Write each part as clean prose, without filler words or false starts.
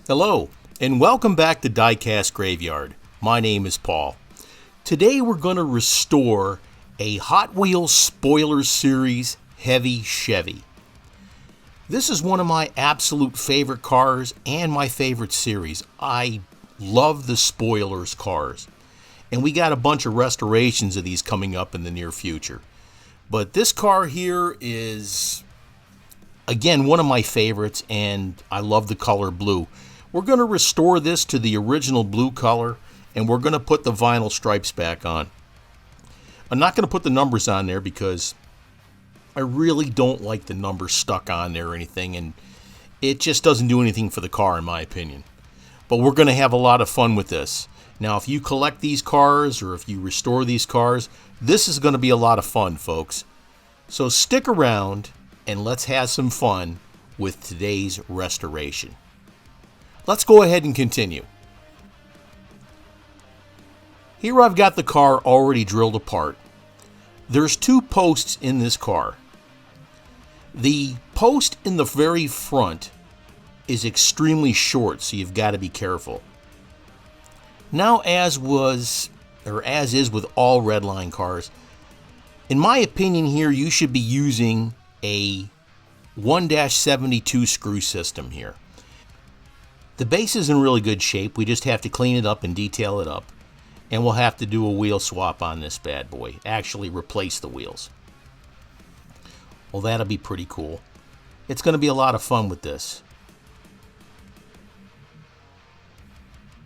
Hello, and welcome back to Diecast Graveyard. My name is Paul. Today we're going to restore a Hot Wheels Spoilers Series Heavy Chevy. This is one of my absolute favorite cars and my favorite series. I love the Spoilers cars. And we got a bunch of restorations of these coming up in the near future. But this car here is, again, one of my favorites, and I love the color blue. We're going to restore this to the original blue color, and we're going to put the vinyl stripes back on. I'm not going to put the numbers on there because I really don't like the numbers stuck on there or anything, and it just doesn't do anything for the car in my opinion. But we're going to have a lot of fun with this. Now, if you collect these cars or if you restore these cars, this is going to be a lot of fun, folks. So stick around and let's have some fun with today's restoration. Let's go ahead and continue. Here I've got the car already drilled apart. There's two posts in this car. The post in the very front is extremely short, so you've got to be careful. Now, as is with all redline cars, in my opinion here, you should be using a 1-72 screw system here. The base is in really good shape. We just have to clean it up and detail it up. And we'll have to do a wheel swap on this bad boy. Actually replace the wheels. Well, that'll be pretty cool. It's going to be a lot of fun with this.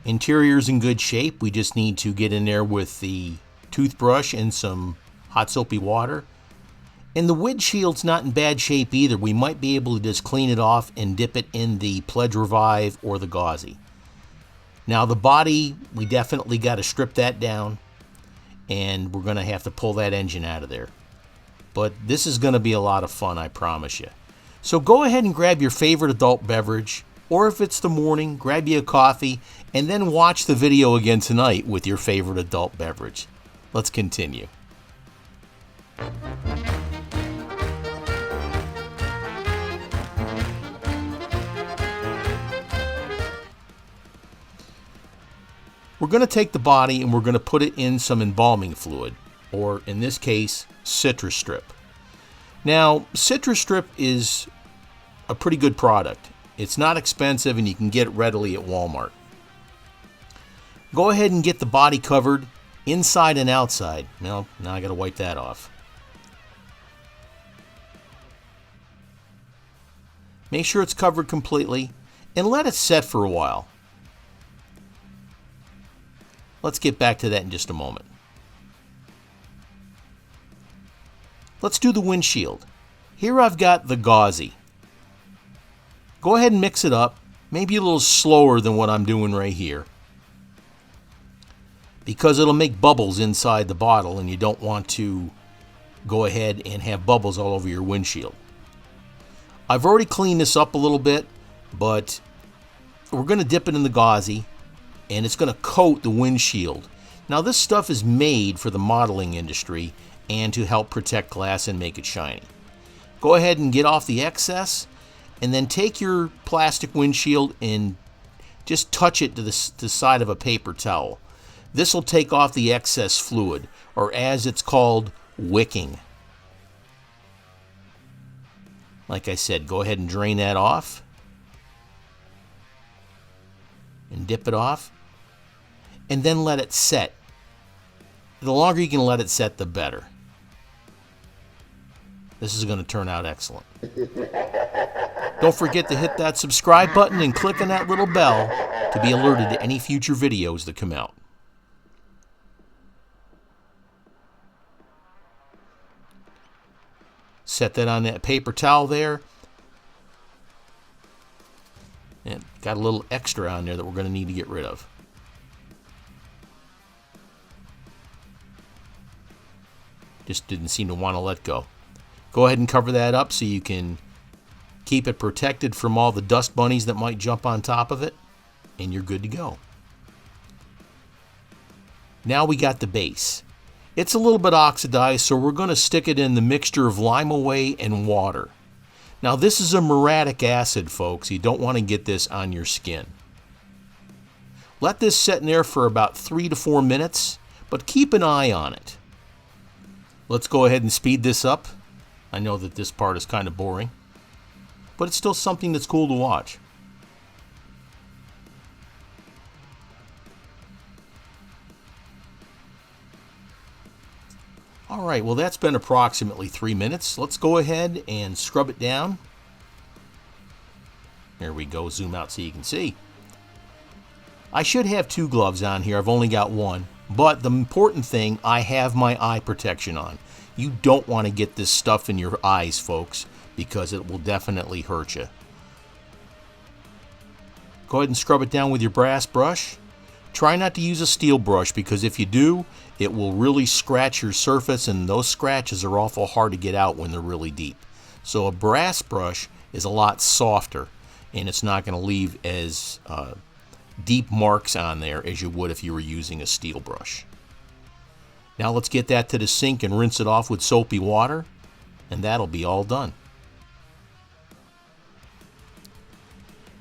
Interior's in good shape. We just need to get in there with the toothbrush and some hot soapy water. And the windshield's not in bad shape either. We might be able to just clean it off and dip it in the Pledge Revive or the Gauzy. Now the body, we definitely got to strip that down, and we're going to have to pull that engine out of there. But this is going to be a lot of fun, I promise you. So go ahead and grab your favorite adult beverage, or if it's the morning, grab you a coffee, and then watch the video again tonight with your favorite adult beverage. Let's continue. We're going to take the body and we're going to put it in some embalming fluid, or in this case, citrus strip. Now, citrus strip is a pretty good product. It's not expensive and you can get it readily at Walmart. Go ahead and get the body covered inside and outside. Now I got to wipe that off. Make sure it's covered completely and let it set for a while. Let's get back to that in just a moment. Let's do the windshield. Here I've got the Gauzy. Go ahead and mix it up, maybe a little slower than what I'm doing right here, because it'll make bubbles inside the bottle and you don't want to go ahead and have bubbles all over your windshield. I've already cleaned this up a little bit, but we're going to dip it in the Gauzy and it's going to coat the windshield. Now this stuff is made for the modeling industry and to help protect glass and make it shiny. Go ahead and get off the excess and then take your plastic windshield and just touch it to the side of a paper towel. This will take off the excess fluid, or as it's called, wicking. Like I said, go ahead and drain that off and dip it off, and then let it set. The longer you can let it set, the better. This is going to turn out excellent. Don't forget to hit that subscribe button and click on that little bell to be alerted to any future videos that come out. Set that on that paper towel there. And got a little extra on there that we're going to need to get rid of. Just didn't seem to want to let go. Go ahead and cover that up so you can keep it protected from all the dust bunnies that might jump on top of it, and you're good to go. Now we got the base. It's a little bit oxidized, so we're going to stick it in the mixture of lime away and water. Now this is a muriatic acid, folks. You don't want to get this on your skin. Let this set in there for about 3 to 4 minutes, but keep an eye on it. Let's go ahead and speed this up. I know that this part is kind of boring, but it's still something that's cool to watch. Alright, well that's been approximately 3 minutes. Let's go ahead and scrub it down. There we go, zoom out so you can see. I should have 2 gloves on here, I've only got 1. But the important thing, I have my eye protection on. You don't want to get this stuff in your eyes, folks, because it will definitely hurt you. Go ahead and scrub it down with your brass brush. Try not to use a steel brush, because if you do, it will really scratch your surface, and those scratches are awful hard to get out when they're really deep. So a brass brush is a lot softer, and it's not going to leave as deep marks on there as you would if you were using a steel brush. Now let's get that to the sink and rinse it off with soapy water, and that'll be all done.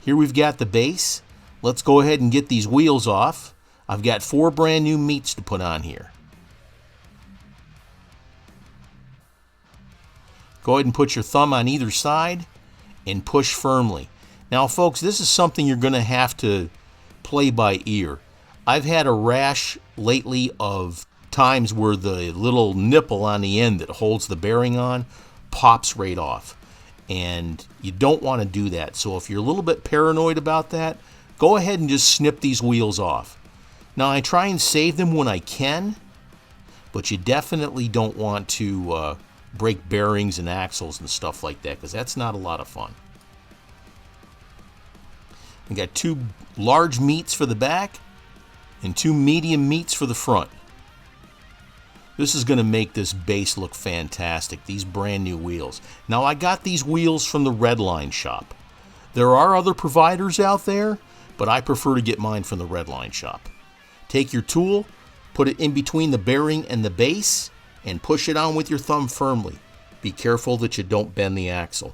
Here we've got the base. Let's go ahead and get these wheels off. I've got 4 brand new meats to put on here. Go ahead and put your thumb on either side and push firmly. Now folks, this is something you're going to have to play by ear. I've had a rash lately of times where the little nipple on the end that holds the bearing on pops right off, and you don't want to do that. So if you're a little bit paranoid about that, go ahead and just snip these wheels off. Now I try and save them when I can, but you definitely don't want to break bearings and axles and stuff like that, because that's not a lot of fun. We got 2 large meats for the back and 2 medium meats for the front. This is going to make this base look fantastic, these brand new wheels. Now I got these wheels from the Redline shop. There are other providers out there, but I prefer to get mine from the Redline shop. Take your tool, put it in between the bearing and the base, and push it on with your thumb firmly. Be careful that you don't bend the axle.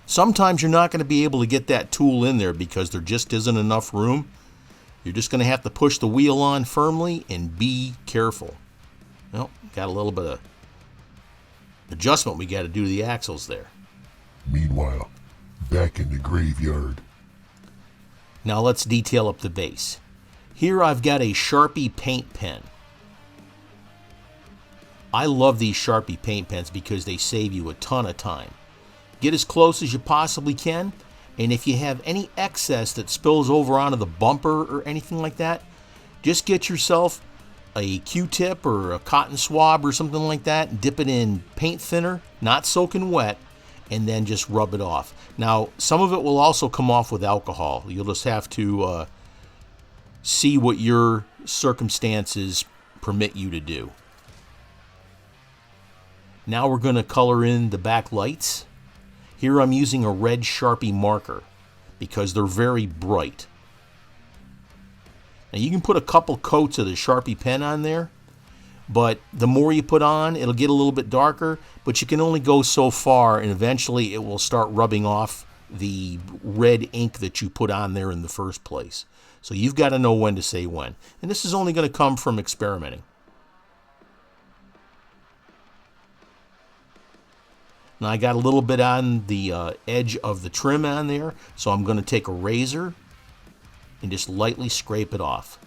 Sometimes you're not going to be able to get that tool in there because there just isn't enough room. You're just going to have to push the wheel on firmly and be careful. Well, got a little bit of adjustment we got to do to the axles there. Meanwhile, back in the graveyard. Now let's detail up the base. Here I've got a Sharpie paint pen. I love these Sharpie paint pens because they save you a ton of time. Get as close as you possibly can, and if you have any excess that spills over onto the bumper or anything like that, just get yourself a Q-tip or a cotton swab or something like that, dip it in paint thinner, not soaking wet, and then just rub it off. Now, some of it will also come off with alcohol. You'll just have to see what your circumstances permit you to do. Now we're going to color in the back lights. Here I'm using a red Sharpie marker because they're very bright. Now you can put a couple coats of the Sharpie pen on there, but the more you put on, it'll get a little bit darker, but you can only go so far, and eventually it will start rubbing off the red ink that you put on there in the first place. So you've got to know when to say when. And this is only going to come from experimenting. Now I got a little bit on the edge of the trim on there, so I'm going to take a razor and just lightly scrape it off.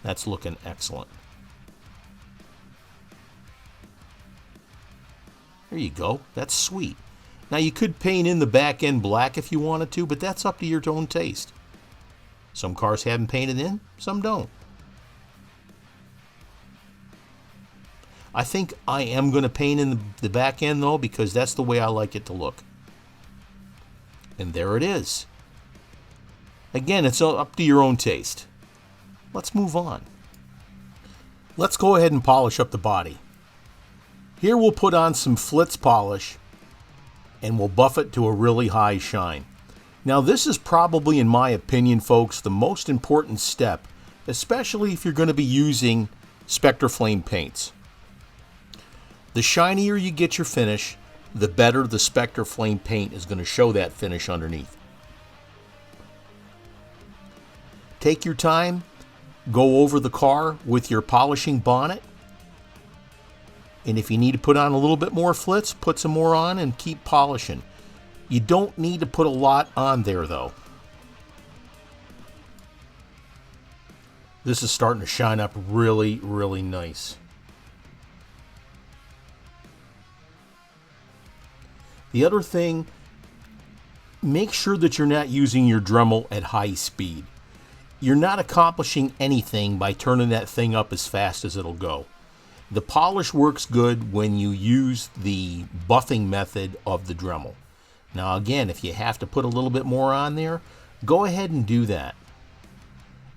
That's looking excellent. There you go. That's sweet. Now you could paint in the back end black if you wanted to, but that's up to your own taste. Some cars have them painted in, some don't. I think I am going to paint in the back end though, because that's the way I like it to look. And there it is. Again, it's up to your own taste. Let's move on. Let's go ahead and polish up the body. Here we'll put on some flitz polish and we'll buff it to a really high shine. Now this is probably, in my opinion, folks, the most important step, especially if you're going to be using Spectraflame paints. The shinier you get your finish, the better the Spectre Flame paint is going to show that finish underneath. Take your time, go over the car with your polishing bonnet, and if you need to put on a little bit more flitz, put some more on and keep polishing. You don't need to put a lot on there though. This is starting to shine up really, really nice. The other thing, make sure that you're not using your Dremel at high speed. You're not accomplishing anything by turning that thing up as fast as it'll go. The polish works good when you use the buffing method of the Dremel. Now again, if you have to put a little bit more on there, go ahead and do that.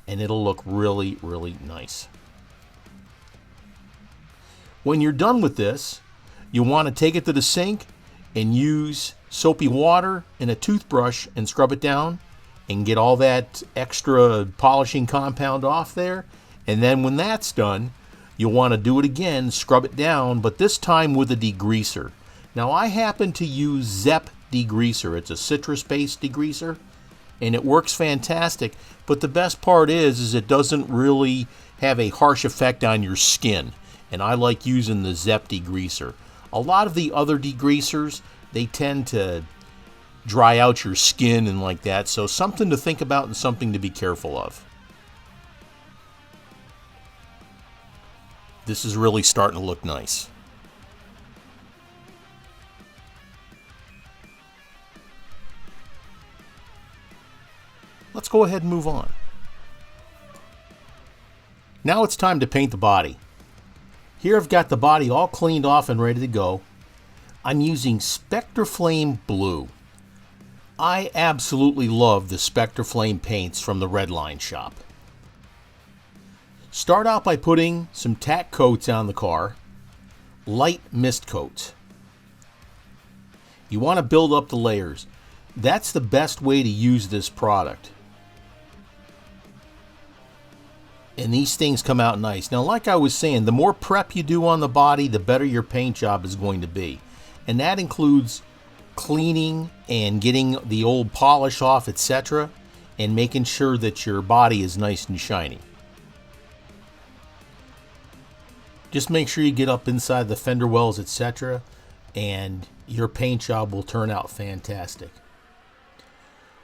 And it'll look really, really nice. When you're done with this, you want to take it to the sink and use soapy water and a toothbrush and scrub it down and get all that extra polishing compound off there. And then when that's done, you'll want to do it again, scrub it down, but this time with a degreaser. Now I happen to use Zep degreaser. It's a citrus-based degreaser, and it works fantastic. But the best part is it doesn't really have a harsh effect on your skin, and I like using the Zep degreaser. A lot of the other degreasers, they tend to dry out your skin and like that, so something to think about and something to be careful of. This is really starting to look nice. Let's go ahead and move on. Now it's time to paint the body. Here I've got the body all cleaned off and ready to go. I'm using Spectre Flame Blue. I absolutely love the Spectre Flame paints from the Redline shop. Start out by putting some tack coats on the car, light mist coats. You want to build up the layers. That's the best way to use this product. And these things come out nice. Now, like I was saying, the more prep you do on the body, the better your paint job is going to be. And that includes cleaning and getting the old polish off, etc., and making sure that your body is nice and shiny. Just make sure you get up inside the fender wells, etc., and your paint job will turn out fantastic.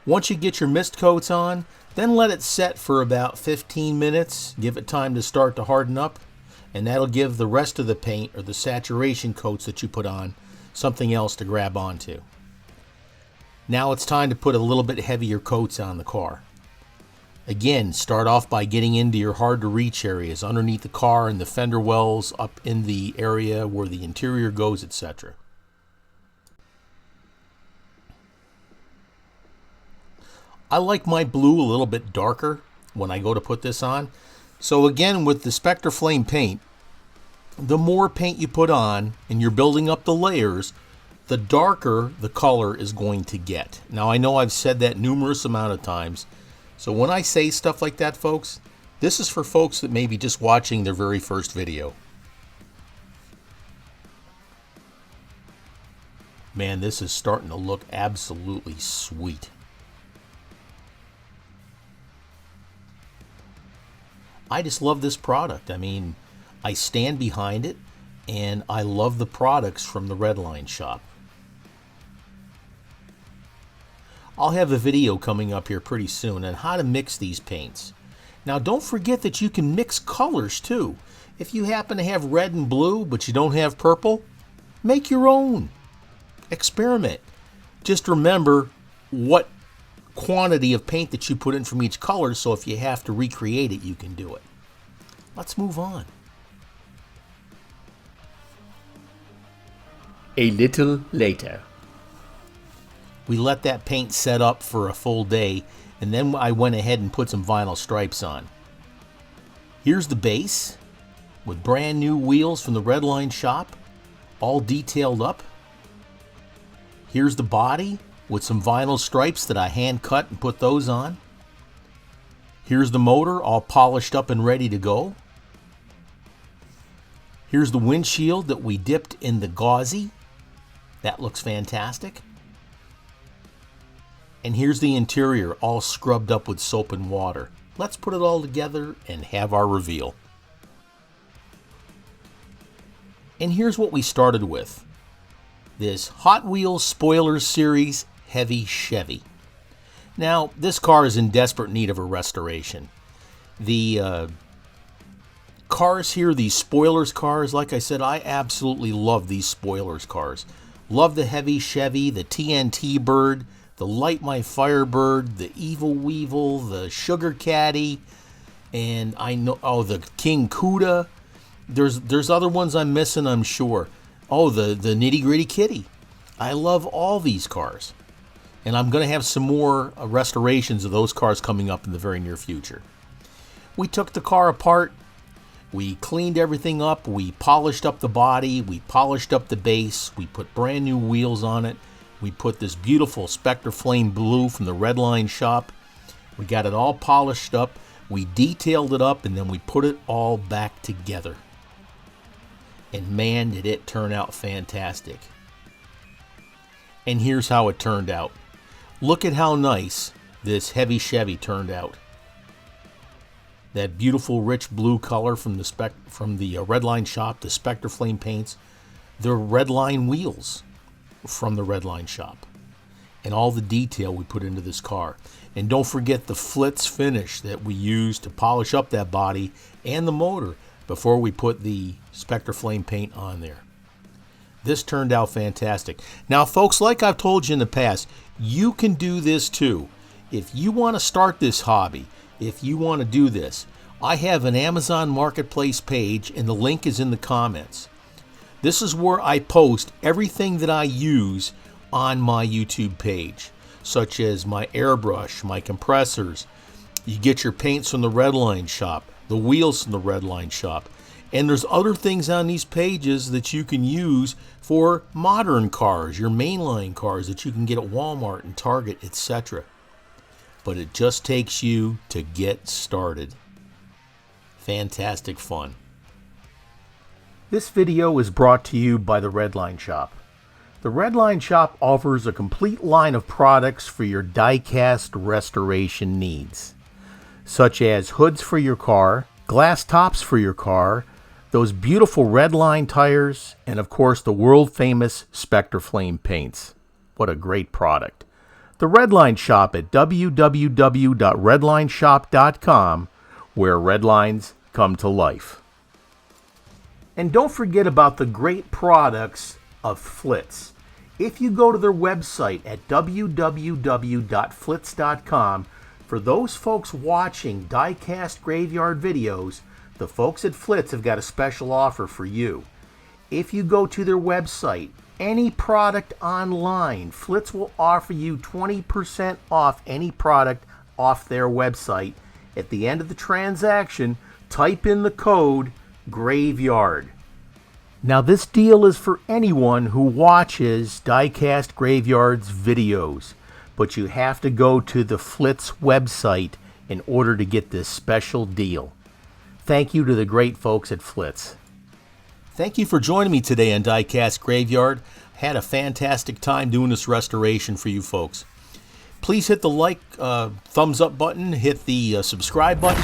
Once you get your mist coats on, then let it set for about 15 minutes. Give it time to start to harden up, and that'll give the rest of the paint or the saturation coats that you put on something else to grab onto. Now it's time to put a little bit heavier coats on the car. Again, start off by getting into your hard to reach areas underneath the car and the fender wells, up in the area where the interior goes, etc. I like my blue a little bit darker when I go to put this on. So again, with the Spectre Flame paint, the more paint you put on and you're building up the layers, the darker the color is going to get. Now I know I've said that numerous amount of times. So when I say stuff like that, folks, this is for folks that may be just watching their very first video. Man, this is starting to look absolutely sweet. I just love this product. I mean, I stand behind it, and I love the products from the Redline shop. I'll have a video coming up here pretty soon on how to mix these paints. Now, don't forget that you can mix colors too. If you happen to have red and blue, but you don't have purple, make your own. Experiment. Just remember what quantity of paint that you put in from each color, so if you have to recreate it, you can do it. Let's move on. A little later. We let that paint set up for a full day, and then I went ahead and put some vinyl stripes on. Here's the base with brand new wheels from the Redline shop, all detailed up. Here's the body with some vinyl stripes that I hand cut and put those on. Here's the motor all polished up and ready to go. Here's the windshield that we dipped in the gauzy That looks fantastic. And here's the interior, all scrubbed up with soap and water. Let's put it all together and have our reveal. And here's what we started with. This Hot Wheels Spoilers Series Heavy Chevy. Now, this car is in desperate need of a restoration. The cars here, these spoilers cars, like I said, I absolutely love these spoilers cars. Love the Heavy Chevy, the TNT Bird, the Light My Firebird, the Evil Weevil, the Sugar Caddy, and I know, oh, the King Cuda. There's other ones I'm missing, I'm sure. Oh, the Nitty Gritty Kitty. I love all these cars. And I'm going to have some more restorations of those cars coming up in the very near future. We took the car apart. We cleaned everything up. We polished up the body. We polished up the base. We put brand new wheels on it. We put this beautiful Spectre Flame Blue from the Redline shop. We got it all polished up. We detailed it up, and then we put it all back together. And man, did it turn out fantastic. And here's how it turned out. Look at how nice this Heavy Chevy turned out. That beautiful rich blue color from the Redline shop, the Spectre Flame paints, the Redline wheels from the Redline shop, and all the detail we put into this car. And don't forget the flitz finish that we used to polish up that body and the motor before we put the Spectre Flame paint on there. This turned out fantastic. Now, folks, like I've told you in the past, you can do this too. If you want to start this hobby, if you want to do this, I have an Amazon Marketplace page, and the link is in the comments. This is where I post everything that I use on my YouTube page, such as my airbrush, my compressors. You get your paints from the Redline shop, the wheels from the Redline shop. And there's other things on these pages that you can use for modern cars, your mainline cars that you can get at Walmart and Target, etc. But it just takes you to get started. Fantastic fun. This video is brought to you by the Redline shop. The Redline shop offers a complete line of products for your diecast restoration needs, such as hoods for your car, glass tops for your car, those beautiful Redline tires, and of course the world-famous Spectre Flame paints. What a great product. The Redline shop at www.redlineshop.com, where Redlines come to life. And don't forget about the great products of Flitz. If you go to their website at www.flitz.com, for those folks watching Diecast Graveyard videos, the folks at Flitz have got a special offer for you. If you go to their website, any product online, Flitz will offer you 20% off any product off their website. At the end of the transaction, type in the code GRAVEYARD. Now this deal is for anyone who watches Diecast Graveyard's videos, but you have to go to the Flitz website in order to get this special deal. Thank you to the great folks at Flitz. Thank you for joining me today on Diecast Graveyard. Had a fantastic time doing this restoration for you folks. Please hit the like, thumbs up button, hit the subscribe button.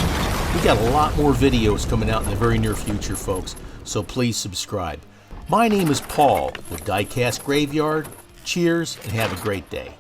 We got a lot more videos coming out in the very near future, folks, so please subscribe. My name is Paul with Diecast Graveyard. Cheers and have a great day.